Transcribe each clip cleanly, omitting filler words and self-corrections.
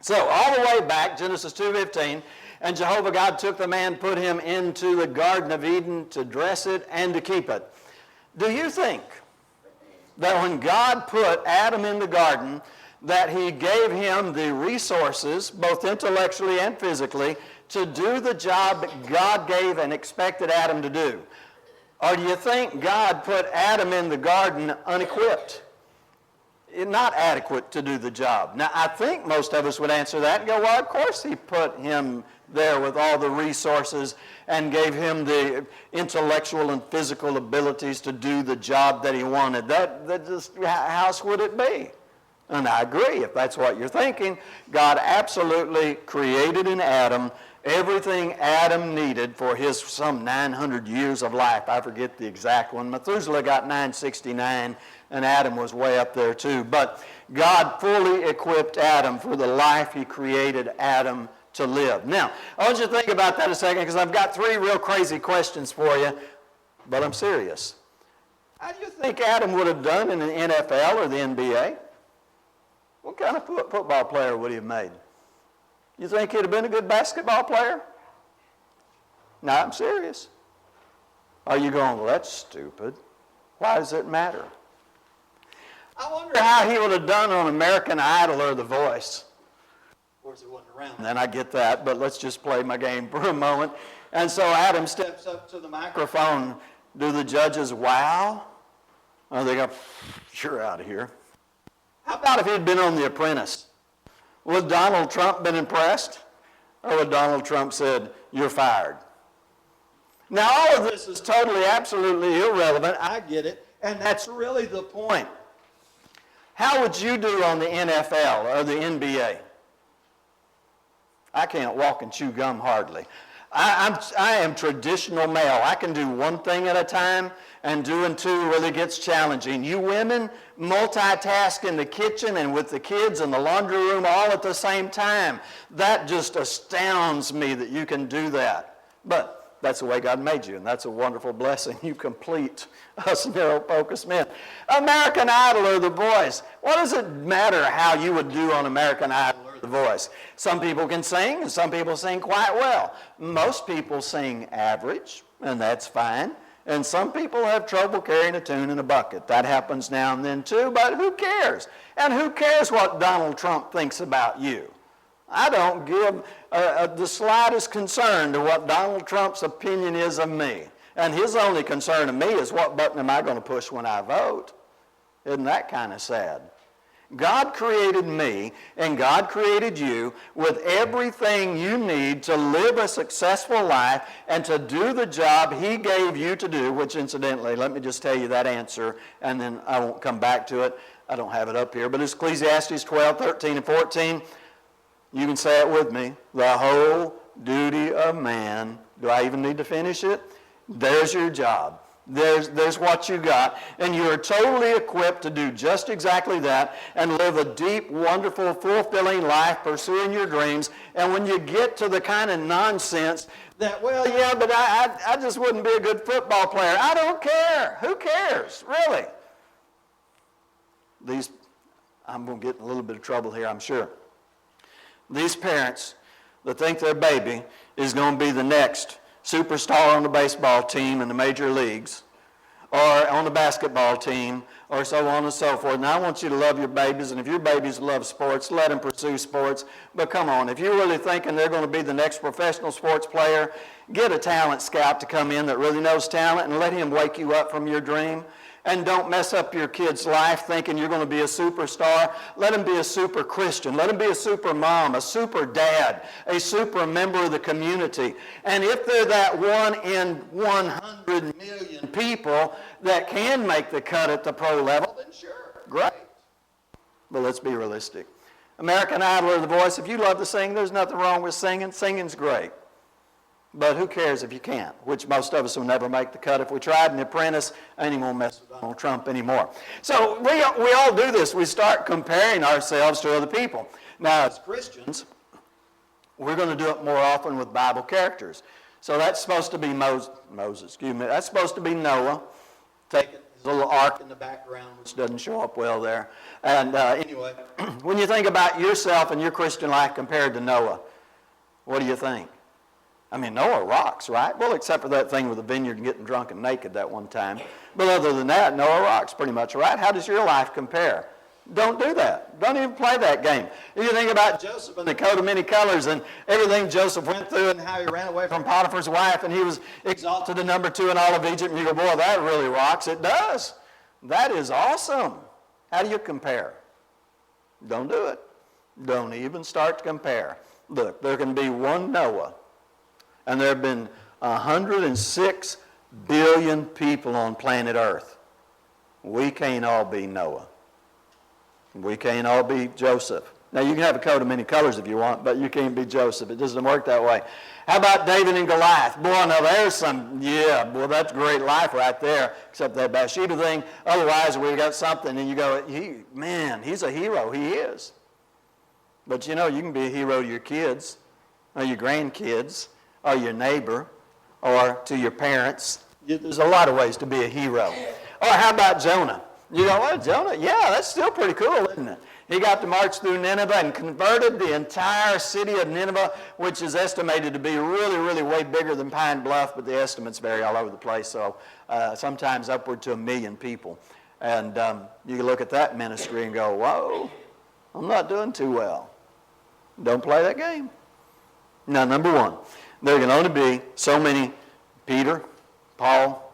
So all the way back, Genesis 2:15, and Jehovah God took the man, put him into the Garden of Eden to dress it and to keep it. Do you think that when God put Adam in the garden, that he gave him the resources, both intellectually and physically, to do the job that God gave and expected Adam to do? Or do you think God put Adam in the garden unequipped, not adequate to do the job? Now, I think most of us would answer that and go, well, of course he put him there with all the resources and gave him the intellectual and physical abilities to do the job that he wanted. That just, how else would it be? And I agree, if that's what you're thinking. God absolutely created in Adam everything Adam needed for his some 900 years of life. I forget the exact one. Methuselah got 969, and Adam was way up there too. But God fully equipped Adam for the life he created Adam to live. Now, I want you to think about that a second, because I've got 3 real crazy questions for you, but I'm serious. How do you think Adam would have done in the NFL or the NBA? What kind of football player would he have made? You think he'd have been a good basketball player? No, I'm serious. Are you going, well, that's stupid. Why does it matter? I wonder how he would have done on American Idol or The Voice. Of course, it wasn't around then, I get that, but let's just play my game for a moment. And so Adam steps up to the microphone. Do the judges wow? Or they go, you're out of here. How about if he'd been on The Apprentice? Would Donald Trump been impressed? Or would Donald Trump said, you're fired? Now, all of this is totally, absolutely irrelevant. I get it. And that's really the point. How would you do on the NFL or the NBA? I can't walk and chew gum hardly. I am traditional male. I can do one thing at a time, and doing 2 really gets challenging. You women multitask in the kitchen and with the kids in the laundry room all at the same time. That just astounds me that you can do that. But that's the way God made you, and that's a wonderful blessing. You complete us narrow-focused men. American Idol or The Voice. What does it matter how you would do on American Idol or The Voice? Some people can sing, and some people sing quite well. Most people sing average, and that's fine. And some people have trouble carrying a tune in a bucket. That happens now and then too, but who cares? And who cares what Donald Trump thinks about you? I don't give the slightest concern to what Donald Trump's opinion is of me. And his only concern of me is what button am I going to push when I vote? Isn't that kind of sad? God created me and God created you with everything you need to live a successful life and to do the job he gave you to do, which incidentally, let me just tell you that answer and then I won't come back to it. I don't have it up here, but it's Ecclesiastes 12, 13, and 14. You can say it with me. The whole duty of man. Do I even need to finish it? There's your job. There's what you got. And you are totally equipped to do just exactly that and live a deep, wonderful, fulfilling life pursuing your dreams. And when you get to the kind of nonsense that, well, yeah, but I just wouldn't be a good football player. I don't care. Who cares? Really? I'm going to get in a little bit of trouble here, I'm sure. These parents that think their baby is going to be the next superstar on the baseball team in the major leagues or on the basketball team or so on and so forth. Now, I want you to love your babies, and if your babies love sports, let them pursue sports. But come on, if you're really thinking they're going to be the next professional sports player, get a talent scout to come in that really knows talent and let him wake you up from your dream. And don't mess up your kid's life thinking you're going to be a superstar. Let them be a super Christian. Let them be a super mom, a super dad, a super member of the community. And if they're that 1 in 100 million people that can make the cut at the pro level, then sure, great. But let's be realistic. American Idol or The Voice, if you love to sing, there's nothing wrong with singing. Singing's great. But who cares if you can't, which most of us will never make the cut. If we tried in The Apprentice, ain't even going to mess with Donald Trump anymore. So we all do this. We start comparing ourselves to other people. Now, as Christians, we're going to do it more often with Bible characters. So that's supposed to be Moses, that's supposed to be Noah, taking his His little ark in the background, which doesn't show up well there. And anyway, when you think about yourself and your Christian life compared to Noah, what do you think? I mean, Noah rocks, right? Well, except for that thing with the vineyard and getting drunk and naked that one time. But other than that, Noah rocks pretty much, right? How does your life compare? Don't do that. Don't even play that game. If you think about Joseph and the coat of many colors and everything Joseph went through and how he ran away from Potiphar's wife and he was exalted to number 2 in all of Egypt, and you go, boy, that really rocks. It does. That is awesome. How do you compare? Don't do it. Don't even start to compare. Look, there can be one Noah, and there have been 106 billion people on planet Earth. We can't all be Noah. We can't all be Joseph. Now, you can have a coat of many colors if you want, but you can't be Joseph. It doesn't work that way. How about David and Goliath? Boy, now there's boy, that's great life right there, except that Bathsheba thing. Otherwise, we got something, and you go, he's a hero. He is. But you can be a hero to your kids, or your grandkids, or your neighbor, or to your parents. There's a lot of ways to be a hero. Or how about Jonah? You go, well, Jonah, yeah, that's still pretty cool, isn't it? He got to march through Nineveh and converted the entire city of Nineveh, which is estimated to be really, really way bigger than Pine Bluff, but the estimates vary all over the place, so sometimes upward to 1 million people. And you can look at that ministry and go, whoa, I'm not doing too well. Don't play that game. Now, number one, there can only be so many Peter, Paul,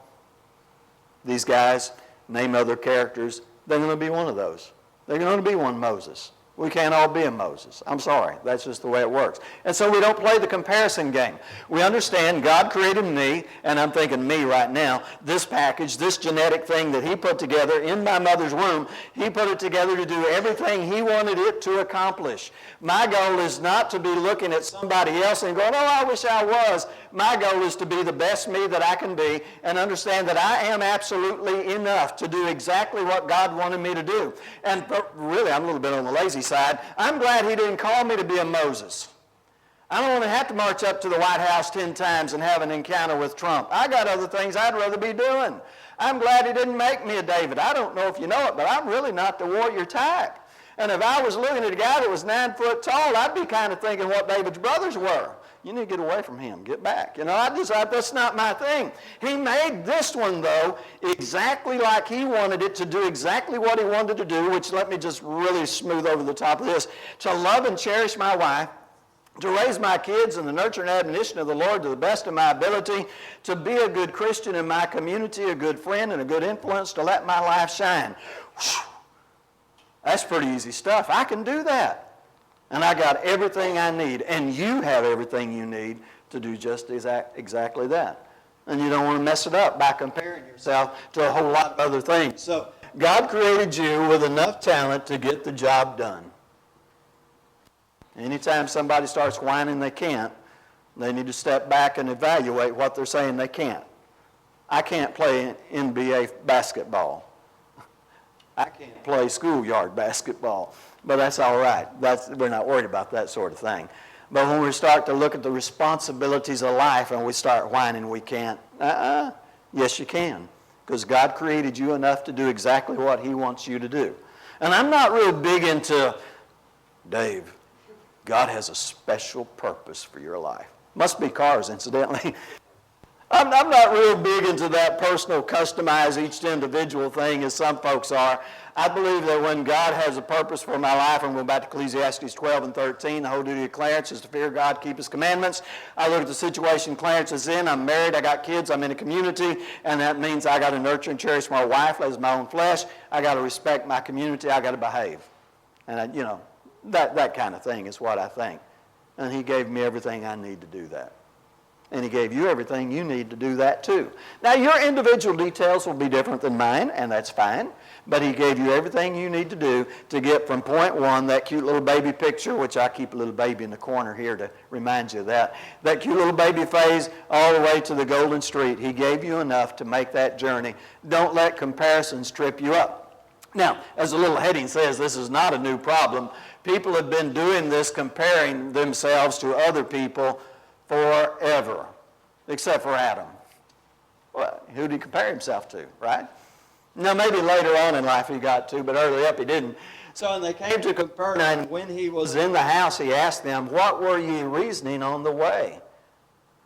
these guys, name other characters. They're going to be one of those. There can only be one Moses. We can't all be a Moses. I'm sorry. That's just the way it works. And so we don't play the comparison game. We understand God created me, and I'm thinking me right now, this package, this genetic thing that he put together in my mother's womb, he put it together to do everything he wanted it to accomplish. My goal is not to be looking at somebody else and going, oh, I wish I was. My goal is to be the best me that I can be and understand that I am absolutely enough to do exactly what God wanted me to do. And really, I'm a little bit on the lazy side. I'm glad he didn't call me to be a Moses. I don't want to have to march up to the White House 10 times and have an encounter with Trump. I got other things I'd rather be doing. I'm glad he didn't make me a David. I don't know if you know it, but I'm really not the warrior type. And if I was looking at a guy that was 9 foot tall, I'd be kind of thinking what David's brothers were. You need to get away from him. Get back. That's not my thing. He made this one, though, exactly like he wanted it, to do exactly what he wanted to do, which let me just really smooth over the top of this, to love and cherish my wife, to raise my kids in the nurture and admonition of the Lord to the best of my ability, to be a good Christian in my community, a good friend, and a good influence, to let my life shine. Whew. That's pretty easy stuff. I can do that. And I got everything I need, and you have everything you need to do just exactly that. And you don't want to mess it up by comparing yourself to a whole lot of other things. So God created you with enough talent to get the job done. Anytime somebody starts whining they can't, they need to step back and evaluate what they're saying they can't. I can't play NBA basketball. I can't play schoolyard basketball, but that's all right. We're not worried about that sort of thing. But when we start to look at the responsibilities of life and we start whining we can't, yes you can, because God created you enough to do exactly what he wants you to do. And I'm not real big into, Dave, God has a special purpose for your life. Must be cars, incidentally. I'm not real big into that personal, customize each individual thing as some folks are. I believe that when God has a purpose for my life, and we're back to Ecclesiastes 12 and 13, the whole duty of Clarence is to fear God, keep his commandments. I look at the situation Clarence is in. I'm married, I got kids, I'm in a community, and that means I got to nurture and cherish my wife as my own flesh. I got to respect my community, I got to behave. And that kind of thing is what I think. And he gave me everything I need to do that. And he gave you everything you need to do that too. Now, your individual details will be different than mine, and that's fine. But he gave you everything you need to do to get from point one, that cute little baby picture, which I keep a little baby in the corner here to remind you of that cute little baby phase, all the way to the golden street. He gave you enough to make that journey. Don't let comparisons trip you up. Now, as the little heading says, this is not a new problem. People have been doing this, comparing themselves to other people forever, except for Adam. Well, who did he compare himself to, right? Now, maybe later on in life he got to, but early up he didn't. So when they came to Capernaum, and when he was in the house, he asked them, "What were ye reasoning on the way?"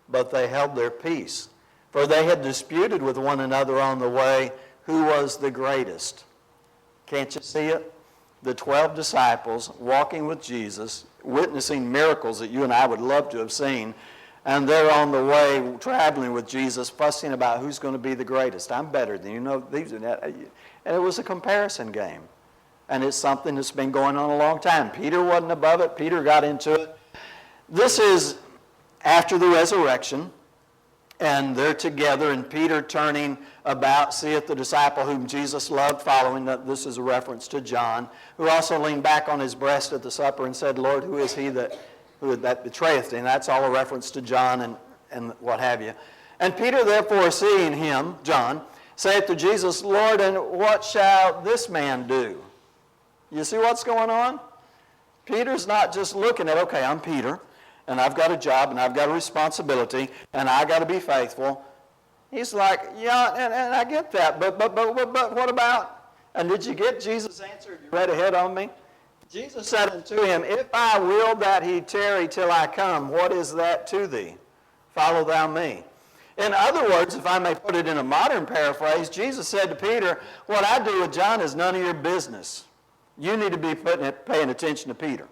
But they held their peace, for they had disputed with one another on the way who was the greatest. Can't you see it? The 12 disciples walking with Jesus, witnessing miracles that you and I would love to have seen, and they're on the way traveling with Jesus, fussing about who's going to be the greatest. I'm better than you. Know these and that. And it was a comparison game. And it's something that's been going on a long time. Peter wasn't above it. Peter got into it. This is after the resurrection, and they're together, and Peter turning about seeth the disciple whom Jesus loved following. This is a reference to John, who also leaned back on his breast at the supper and said, "Lord, who is he that betrayeth thee?" And that's all a reference to John and what have you. And Peter, therefore, seeing him, John, saith to Jesus, "Lord, and what shall this man do?" You see what's going on? Peter's not just looking at, okay, I'm Peter, and I've got a job, and I've got a responsibility, and I got to be faithful. He's like, yeah, and I get that, but what about? And did you get Jesus' answer? You read ahead on me? Jesus said unto him, "If I will that he tarry till I come, what is that to thee? Follow thou me." In other words, if I may put it in a modern paraphrase, Jesus said to Peter, what I do with John is none of your business. You need to be paying attention to Peter.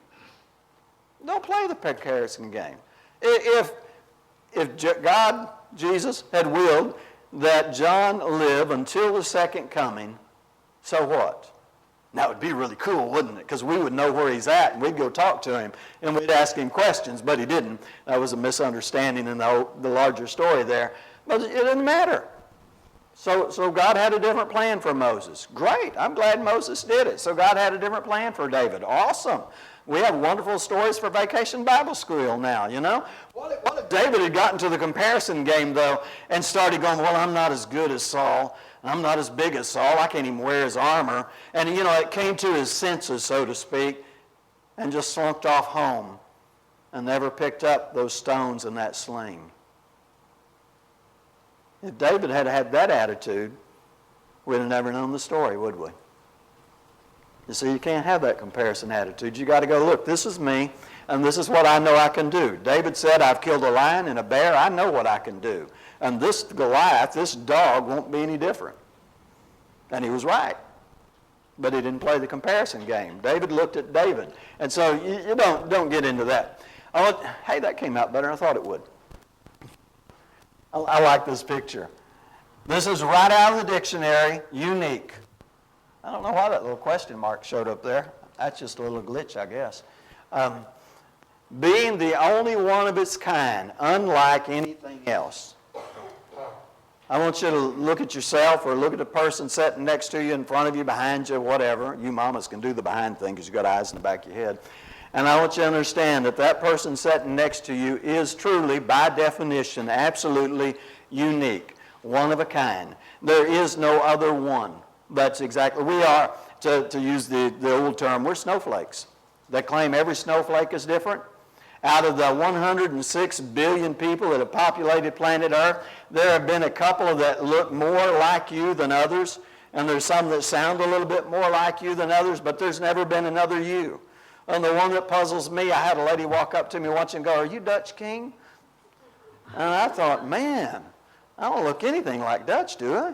Don't play the comparison game. If God, Jesus, had willed that John live until the second coming, so what? That would be really cool, wouldn't it? Because we would know where he's at, and we'd go talk to him, and we'd ask him questions, but he didn't. That was a misunderstanding in the larger story there. But it didn't matter. So God had a different plan for Moses. Great. I'm glad Moses did it. So God had a different plan for David. Awesome. We have wonderful stories for Vacation Bible School now, you know. What if David had gotten to the comparison game, though, and started going, well, I'm not as good as Saul. I'm not as big as Saul. I can't even wear his armor. And, you know, it came to his senses, so to speak, and just slunked off home and never picked up those stones in that sling. If David had had that attitude, we'd have never known the story, would we? You see, you can't have that comparison attitude. You got to go, look, this is me, and this is what I know I can do. David said, I've killed a lion and a bear. I know what I can do. And this Goliath, this dog, won't be any different. And he was right. But he didn't play the comparison game. David looked at David. And so you don't get into that. Hey, that came out better than I thought it would. I like this picture. This is right out of the dictionary, unique. I don't know why that little question mark showed up there. That's just a little glitch, I guess. Being the only one of its kind, unlike anything else. I want you to look at yourself or look at the person sitting next to you, in front of you, behind you, whatever. You mamas can do the behind thing because you've got eyes in the back of your head. And I want you to understand that that person sitting next to you is truly, by definition, absolutely unique, one of a kind. There is no other one. That's exactly, we are, to use the old term, we're snowflakes. They claim every snowflake is different. Out of the 106 billion people that have populated planet Earth, there have been a couple that look more like you than others, and there's some that sound a little bit more like you than others, but there's never been another you. And the one that puzzles me, I had a lady walk up to me once and go, "Are you Dutch King?" And I thought, man, I don't look anything like Dutch, do I?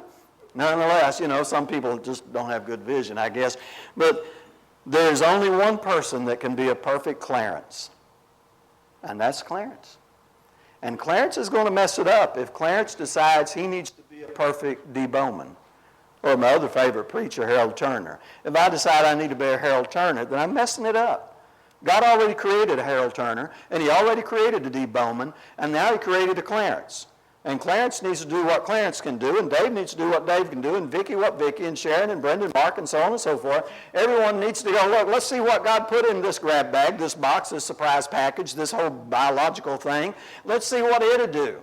Nonetheless, you know, some people just don't have good vision, I guess. But there's only one person that can be a perfect Clarence, and that's Clarence. And Clarence is going to mess it up if Clarence decides he needs to be a perfect D. Bowman. Or my other favorite preacher, Harold Turner. If I decide I need to be a Harold Turner, then I'm messing it up. God already created a Harold Turner, and he already created a D. Bowman, and now he created a Clarence. And Clarence needs to do what Clarence can do, and Dave needs to do what Dave can do, and Vicki what Vicki, and Sharon and Brendan, Mark, and so on and so forth. Everyone needs to go, look, let's see what God put in this grab bag, this box, this surprise package, this whole biological thing. Let's see what it'll do.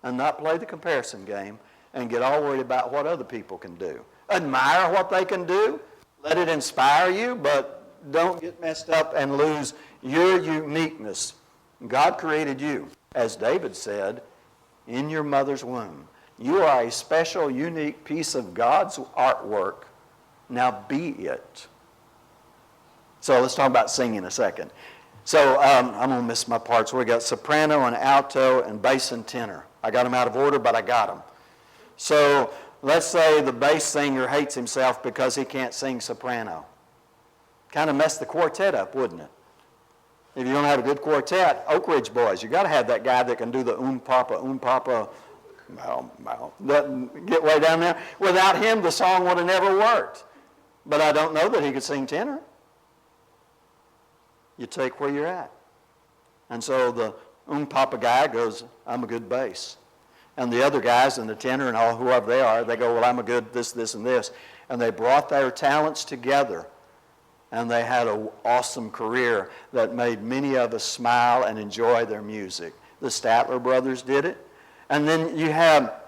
And not play the comparison game and get all worried about what other people can do. Admire what they can do. Let it inspire you, but don't get messed up and lose your uniqueness. God created you, as David said, in your mother's womb. You are a special, unique piece of God's artwork. Now be it. So let's talk about singing a second. So I'm going to miss my parts. We got soprano and alto and bass and tenor. I got them out of order, but I got them. So let's say the bass singer hates himself because he can't sing soprano. Kind of mess the quartet up, wouldn't it? If you don't have a good quartet, Oak Ridge Boys, you got to have that guy that can do the papa, get way down there. Without him, the song would have never worked. But I don't know that he could sing tenor. You take where you're at. And so the papa guy goes, I'm a good bass. And the other guys and the tenor and all whoever they are, they go, well, I'm a good this, this, and this. And they brought their talents together. And they had an awesome career that made many of us smile and enjoy their music. The Statler brothers did it. And then you have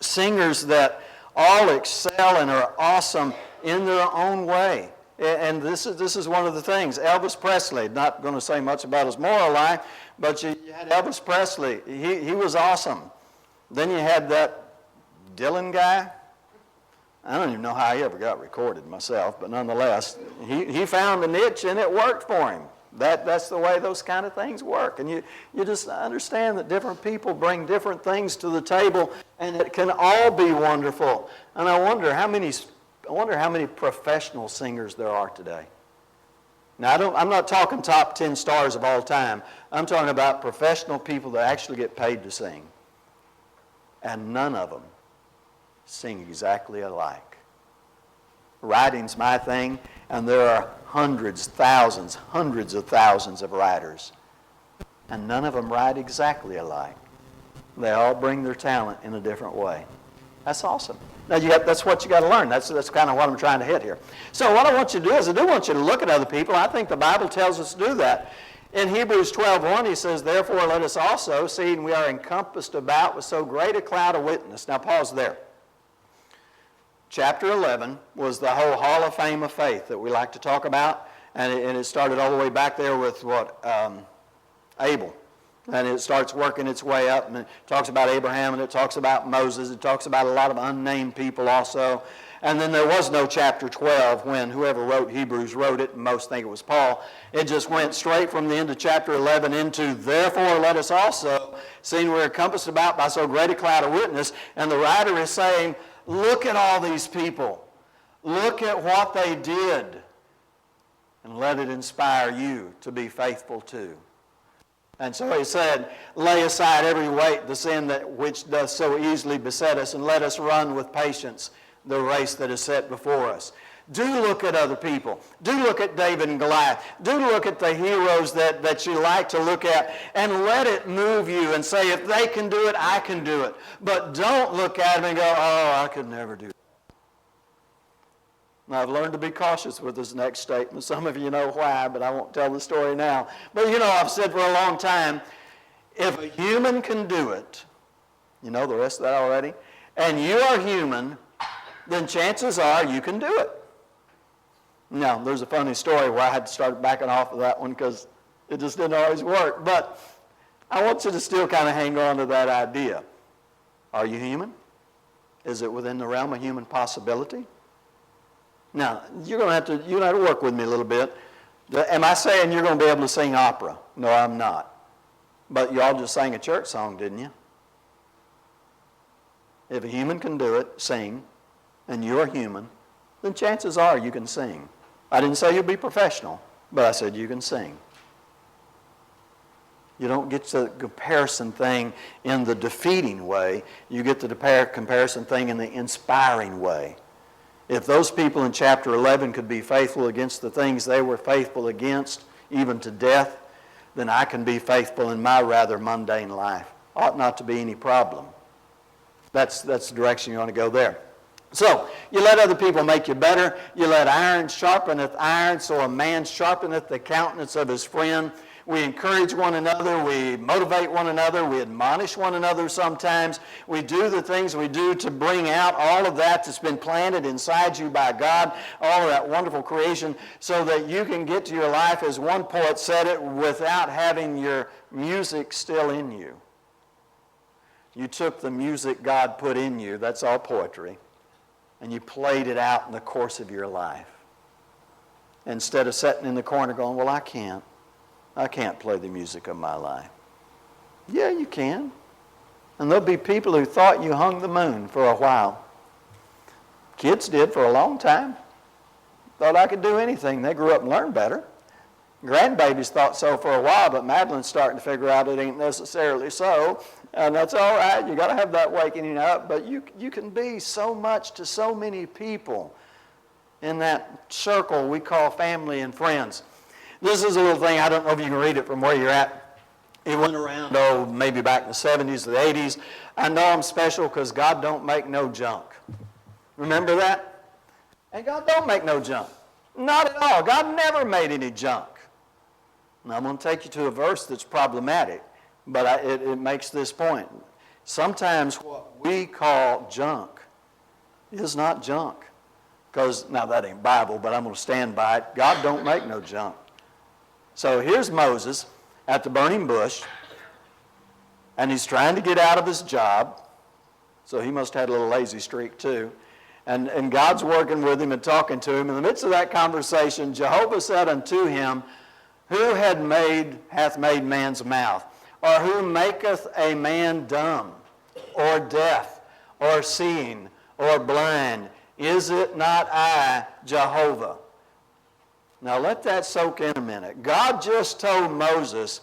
singers that all excel and are awesome in their own way. And this is one of the things. Elvis Presley, not going to say much about his moral life, but you had Elvis Presley. He was awesome. Then you had that Dylan guy. I don't even know how he ever got recorded myself, but nonetheless, he found a niche and it worked for him. That's the way those kind of things work. And you just understand that different people bring different things to the table, and it can all be wonderful. And I wonder how many professional singers there are today. Now, I'm not talking top 10 stars of all time. I'm talking about professional people that actually get paid to sing. And none of them sing exactly alike. Writing's my thing, and there are hundreds of thousands of writers. And none of them write exactly alike. They all bring their talent in a different way. That's awesome. Now, that's what you got to learn. That's kind of what I'm trying to hit here. So what I want you to do is I do want you to look at other people. I think the Bible tells us to do that. In Hebrews 12:1, he says, therefore let us also, seeing we are encompassed about with so great a cloud of witness. Now pause there. Chapter 11 was the whole Hall of Fame of faith that we like to talk about. And it started all the way back there with Abel. And it starts working its way up, and it talks about Abraham, and it talks about Moses. It talks about a lot of unnamed people also. And then there was no chapter 12 when whoever wrote Hebrews wrote it, and most think it was Paul. It just went straight from the end of chapter 11 into, therefore let us also, seeing we're encompassed about by so great a cloud of witness. And the writer is saying, look at all these people. Look at what they did. And let it inspire you to be faithful too. And so he said, lay aside every weight, the sin which doth so easily beset us, and let us run with patience the race that is set before us. Do look at other people. Do look at David and Goliath. Do look at the heroes that you like to look at, and let it move you and say, if they can do it, I can do it. But don't look at them and go, oh, I could never do that. Now, I've learned to be cautious with this next statement. Some of you know why, but I won't tell the story now. But I've said for a long time, if a human can do it, you know the rest of that already, and you are human, then chances are you can do it. Now, there's a funny story where I had to start backing off of that one because it just didn't always work. But I want you to still kind of hang on to that idea. Are you human? Is it within the realm of human possibility? Now, you're going to have to work with me a little bit. Am I saying you're going to be able to sing opera? No, I'm not. But y'all just sang a church song, didn't you? If a human can do it, sing, and you're human, then chances are you can sing. I didn't say you'll be professional, but I said you can sing. You don't get the comparison thing in the defeating way. You get the comparison thing in the inspiring way. If those people in chapter 11 could be faithful against the things they were faithful against, even to death, then I can be faithful in my rather mundane life. Ought not to be any problem. That's the direction you want to go there. So, you let other people make you better. You let iron sharpeneth iron, so a man sharpeneth the countenance of his friend. We encourage one another. We motivate one another. We admonish one another sometimes. We do the things we do to bring out all of that that's been planted inside you by God, all of that wonderful creation, so that you can get to your life, as one poet said it, without having your music still in you. You took the music God put in you, that's all poetry, and you played it out in the course of your life. Instead of sitting in the corner going, well, I can't play the music of my life. Yeah, you can. And there'll be people who thought you hung the moon for a while. Kids did for a long time. Thought I could do anything. They grew up and learned better. Grandbabies thought so for a while, but Madeline's starting to figure out it ain't necessarily so. And that's all right. You got to have that wakening up. But you can be so much to so many people in that circle we call family and friends. This is a little thing. I don't know if you can read it from where you're at. It went around, maybe back in the 70s or the 80s. I know I'm special because God don't make no junk. Remember that? And God don't make no junk. Not at all. God never made any junk. Now, I'm going to take you to a verse that's problematic, but it makes this point. Sometimes what we call junk is not junk. Because, now that ain't Bible, but I'm going to stand by it. God don't make no junk. So here's Moses at the burning bush, and he's trying to get out of his job. So he must have had a little lazy streak too. And God's working with him and talking to him. In the midst of that conversation, Jehovah said unto him, who hath made man's mouth? Or who maketh a man dumb, or deaf, or seeing, or blind? Is it not I, Jehovah? Now let that soak in a minute. God just told Moses,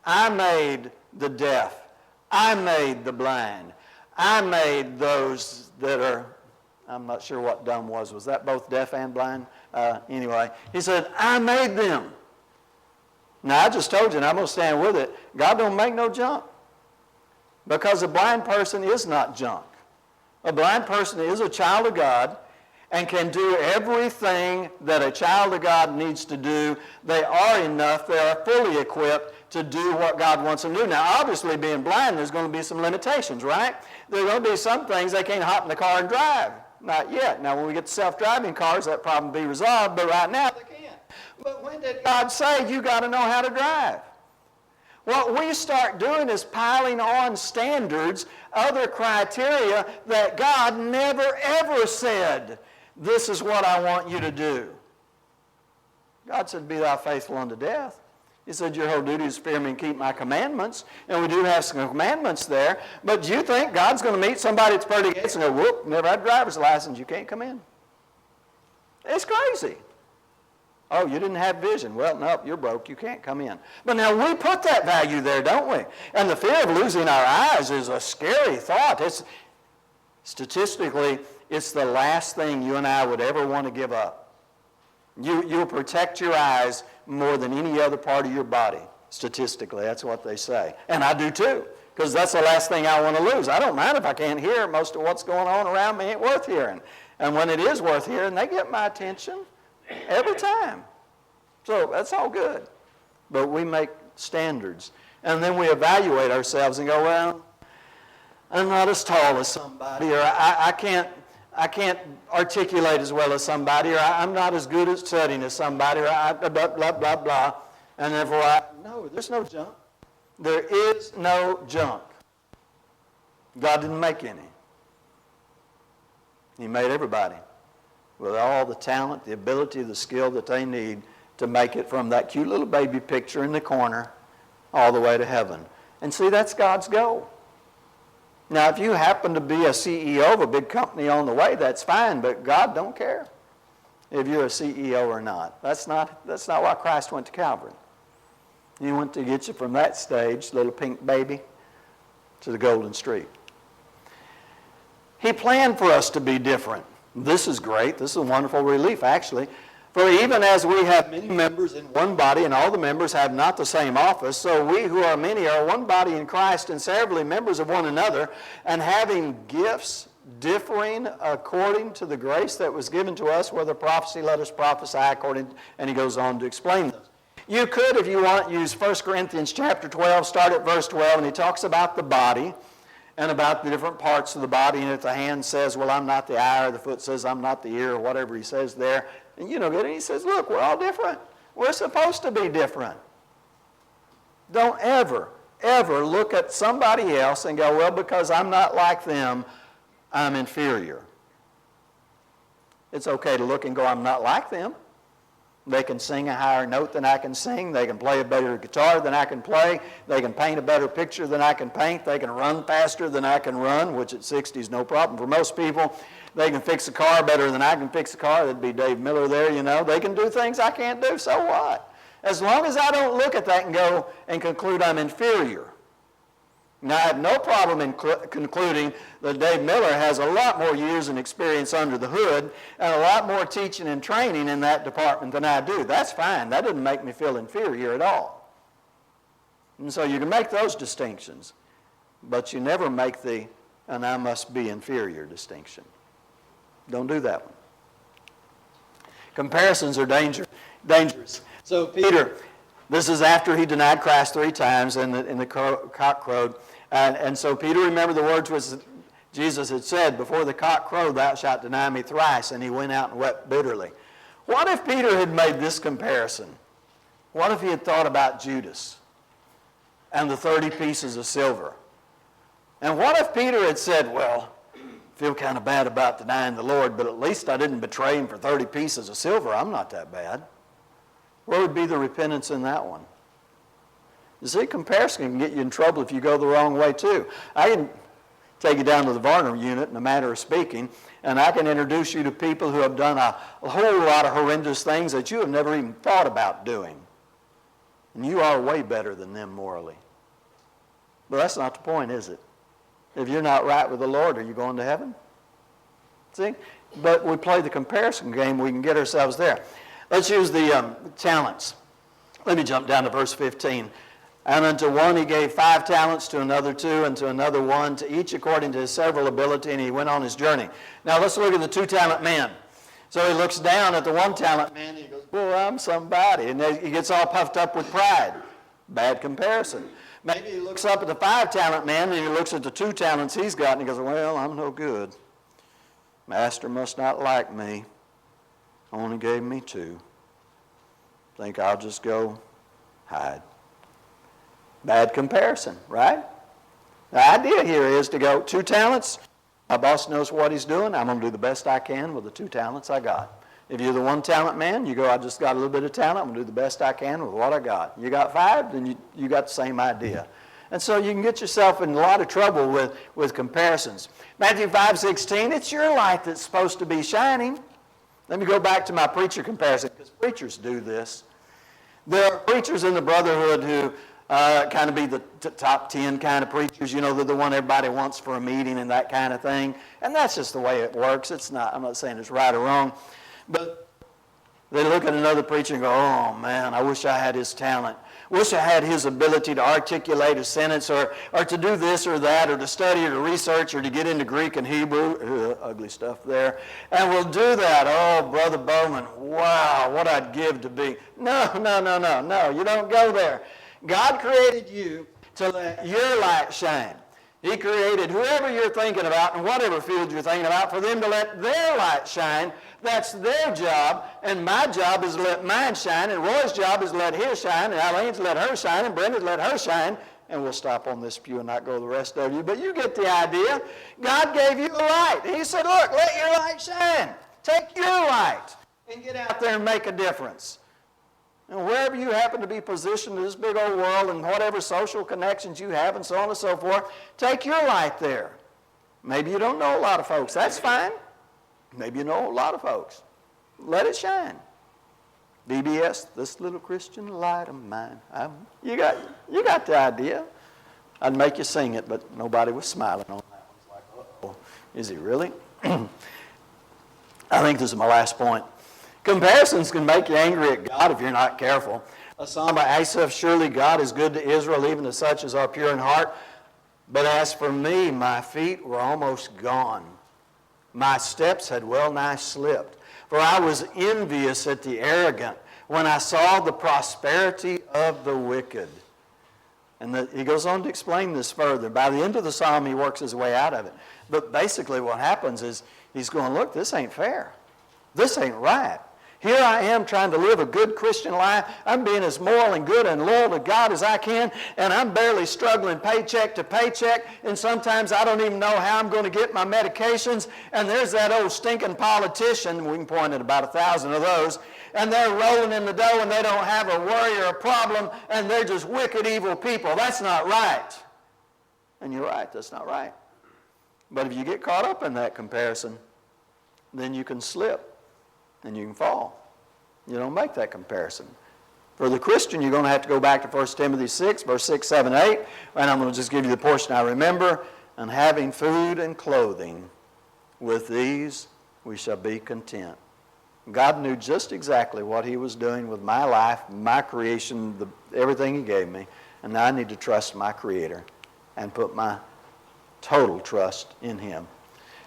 I made the deaf. I made the blind. I made those that are, I'm not sure what dumb was. Was that both deaf and blind? Anyway, he said, I made them. Now, I just told you, and I'm going to stand with it, God don't make no junk. Because a blind person is not junk. A blind person is a child of God and can do everything that a child of God needs to do. They are enough, they are fully equipped to do what God wants them to do. Now, obviously, being blind, there's going to be some limitations, right? There are going to be some things they can't hop in the car and drive. Not yet. Now, when we get to self-driving cars, that problem will be resolved, but right now they can't. But when did God say you got to know how to drive? What we start doing is piling on standards, other criteria that God never ever said, this is what I want you to do. God said, be thou faithful unto death. He said, your whole duty is to fear me and keep my commandments. And we do have some commandments there. But do you think God's going to meet somebody at the pearly gates and go, whoop, never had a driver's license, you can't come in? It's crazy. Oh, you didn't have vision. Well, no, you're broke. You can't come in. But now we put that value there, don't we? And the fear of losing our eyes is a scary thought. Statistically, it's the last thing you and I would ever want to give up. You'll protect your eyes more than any other part of your body. Statistically, that's what they say. And I do too, because that's the last thing I want to lose. I don't mind if I can't hear. Most of what's going on around me ain't worth hearing. And when it is worth hearing, they get my attention. Every time. So that's all good. But we make standards. And then we evaluate ourselves and go, well, I'm not as tall as somebody, or I can't articulate as well as somebody, or I'm not as good at studying as somebody, or blah, blah, blah, blah. And therefore, no, there's no junk. There is no junk. God didn't make any. He made everybody with all the talent, the ability, the skill that they need to make it from that cute little baby picture in the corner all the way to heaven. And see, that's God's goal. Now, if you happen to be a CEO of a big company on the way, that's fine, but God don't care if you're a CEO or not. That's not why Christ went to Calvary. He went to get you from that stage, little pink baby, to the golden street. He planned for us to be different. This is great. This is a wonderful relief, actually. For even as we have many members in one body, and all the members have not the same office, so we who are many are one body in Christ, and severally members of one another, and having gifts differing according to the grace that was given to us, whether prophecy, let us prophesy according, and he goes on to explain those. You could, if you want, use 1 Corinthians chapter 12, start at verse 12, and he talks about the body, and about the different parts of the body. And if the hand says, well, I'm not the eye, or the foot says, I'm not the ear, or whatever he says there, and you know, and he says, look, we're all different. We're supposed to be different. Don't ever ever look at somebody else and go, well, because I'm not like them, I'm inferior. It's okay to look and go, I'm not like them. They can sing a higher note than I can sing. They can play a better guitar than I can play. They can paint a better picture than I can paint. They can run faster than I can run, which at 60 is no problem for most people. They can fix a car better than I can fix a car. That'd be Dave Miller there, you know. They can do things I can't do, so what? As long as I don't look at that and go and conclude I'm inferior. Now, I have no problem in concluding that Dave Miller has a lot more years and experience under the hood and a lot more teaching and training in that department than I do. That's fine. That doesn't make me feel inferior at all. And so you can make those distinctions, but you never make the "and I must be inferior" distinction. Don't do that one. Comparisons are dangerous. So Peter, this is after he denied Christ 3 times and the cock crowed. And so Peter remembered the words which Jesus had said, before the cock crowed, thou shalt deny me thrice. And he went out and wept bitterly. What if Peter had made this comparison? What if he had thought about Judas and the 30 pieces of silver? And what if Peter had said, well, I feel kind of bad about denying the Lord, but at least I didn't betray him for 30 pieces of silver. I'm not that bad. What would be the repentance in that one? You see, comparison can get you in trouble if you go the wrong way too. I can take you down to the Varner unit in a matter of speaking, and I can introduce you to people who have done a whole lot of horrendous things that you have never even thought about doing. And you are way better than them morally. But that's not the point, is it? If you're not right with the Lord, are you going to heaven? See? But we play the comparison game, we can get ourselves there. Let's use the talents. Let me jump down to verse 15. And unto one he gave 5 talents, to another 2, and to another 1, to each according to his several ability, and he went on his journey. Now let's look at the 2-talent man. So he looks down at the 1-talent man, and he goes, well, I'm somebody. And he gets all puffed up with pride. Bad comparison. Maybe he looks up at the 5-talent man, and he looks at the 2 talents he's got, and he goes, well, I'm no good. Master must not like me. Only gave me 2. Think I'll just go hide. Bad comparison, right? The idea here is to go, 2 talents, my boss knows what he's doing. I'm going to do the best I can with the 2 talents I got. If you're the 1-talent man, you go, I just got a little bit of talent. I'm going to do the best I can with what I got. You got 5, then you got the same idea. And so you can get yourself in a lot of trouble with comparisons. Matthew 5:16, it's your light that's supposed to be shining. Let me go back to my preacher comparison, because preachers do this. There are preachers in the brotherhood who kind of be the top 10 kind of preachers. You know, they're the one everybody wants for a meeting and that kind of thing. And that's just the way it works. I'm not saying it's right or wrong. But they look at another preacher and go, oh, man, I wish I had his talent. Wish I had his ability to articulate a sentence or to do this or that or to study or to research or to get into Greek and Hebrew. Ugly stuff there. And we'll do that. Oh, Brother Bowman, wow, what I'd give to be. No, you don't go there. God created you to let your light shine. He created whoever you're thinking about and whatever field you're thinking about for them to let their light shine. That's their job, and my job is to let mine shine, and Roy's job is to let his shine, and Eileen's let her shine, and Brenda's let her shine, and we'll stop on this pew and not go the rest of you, but you get the idea. God gave you a light. He said, look, let your light shine. Take your light and get out there and make a difference. And wherever you happen to be positioned in this big old world and whatever social connections you have and so on and so forth, take your light there. Maybe you don't know a lot of folks. That's fine. Maybe you know a lot of folks. Let it shine. VBS, this little Christian light of mine. You got the idea. I'd make you sing it, but nobody was smiling on that. It's like, uh-oh, is he really? I think this is my last point. Comparisons can make you angry at God if you're not careful. A psalm by Asaph, surely God is good to Israel, even to such as are pure in heart. But as for me, my feet were almost gone. My steps had well nigh slipped. For I was envious at the arrogant when I saw the prosperity of the wicked. And he goes on to explain this further. By the end of the psalm, he works his way out of it. But basically what happens is he's going, look, this ain't fair. This ain't right. Here I am trying to live a good Christian life. I'm being as moral and good and loyal to God as I can, and I'm barely struggling paycheck to paycheck, and sometimes I don't even know how I'm going to get my medications, and there's that old stinking politician, we can point at about 1,000 of those, and they're rolling in the dough and they don't have a worry or a problem, and they're just wicked, evil people. That's not right. And you're right, that's not right. But if you get caught up in that comparison, then you can slip and you can fall. You don't make that comparison. For the Christian, you're going to have to go back to 1 Timothy 6, verse 6, 7, 8, and I'm going to just give you the portion I remember. And having food and clothing, with these we shall be content. God knew just exactly what he was doing with my life, my creation, everything he gave me, and now I need to trust my Creator and put my total trust in him.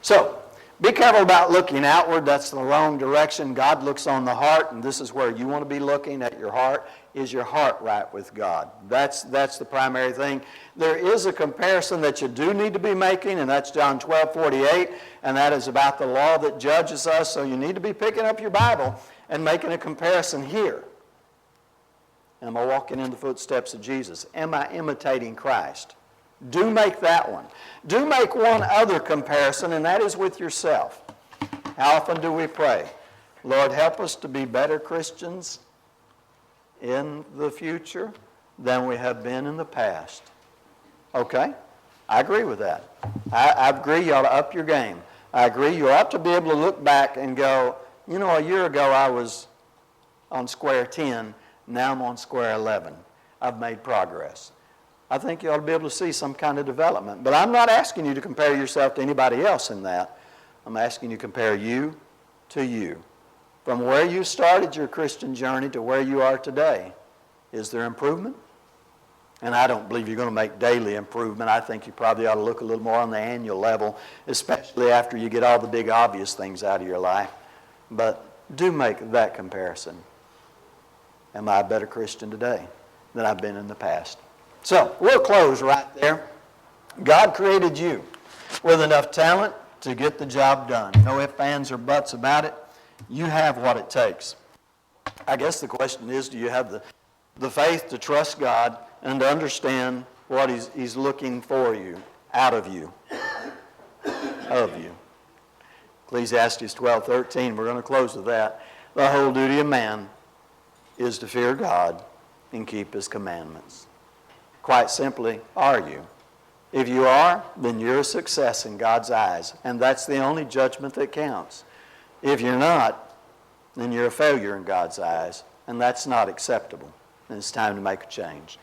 So, be careful about looking outward. That's the wrong direction. God looks on the heart, and this is where you want to be looking at your heart. Is your heart right with God? That's the primary thing. There is a comparison that you do need to be making, and that's John 12:48, and that is about the law that judges us. So you need to be picking up your Bible and making a comparison here. Am I walking in the footsteps of Jesus? Am I imitating Christ? Do make that one. Do make one other comparison, and that is with yourself. How often do we pray, Lord, help us to be better Christians in the future than we have been in the past? Okay, I agree with that. I agree you ought to up your game. I agree you ought to be able to look back and go, you know, a year ago I was on square 10, now I'm on square 11. I've made progress. I think you ought to be able to see some kind of development. But I'm not asking you to compare yourself to anybody else in that. I'm asking you to compare you to you. From where you started your Christian journey to where you are today, is there improvement? And I don't believe you're going to make daily improvement. I think you probably ought to look a little more on the annual level, especially after you get all the big obvious things out of your life. But do make that comparison. Am I a better Christian today than I've been in the past? So, we'll close right there. God created you with enough talent to get the job done. No ifs, ands, or buts about it. You have what it takes. I guess the question is, do you have the faith to trust God and to understand what He's looking for you, out of you, of you? Ecclesiastes 12:13, we're going to close with that. The whole duty of man is to fear God and keep His commandments. Quite simply, are you? If you are, then you're a success in God's eyes, and that's the only judgment that counts. If you're not, then you're a failure in God's eyes, and that's not acceptable, and it's time to make a change.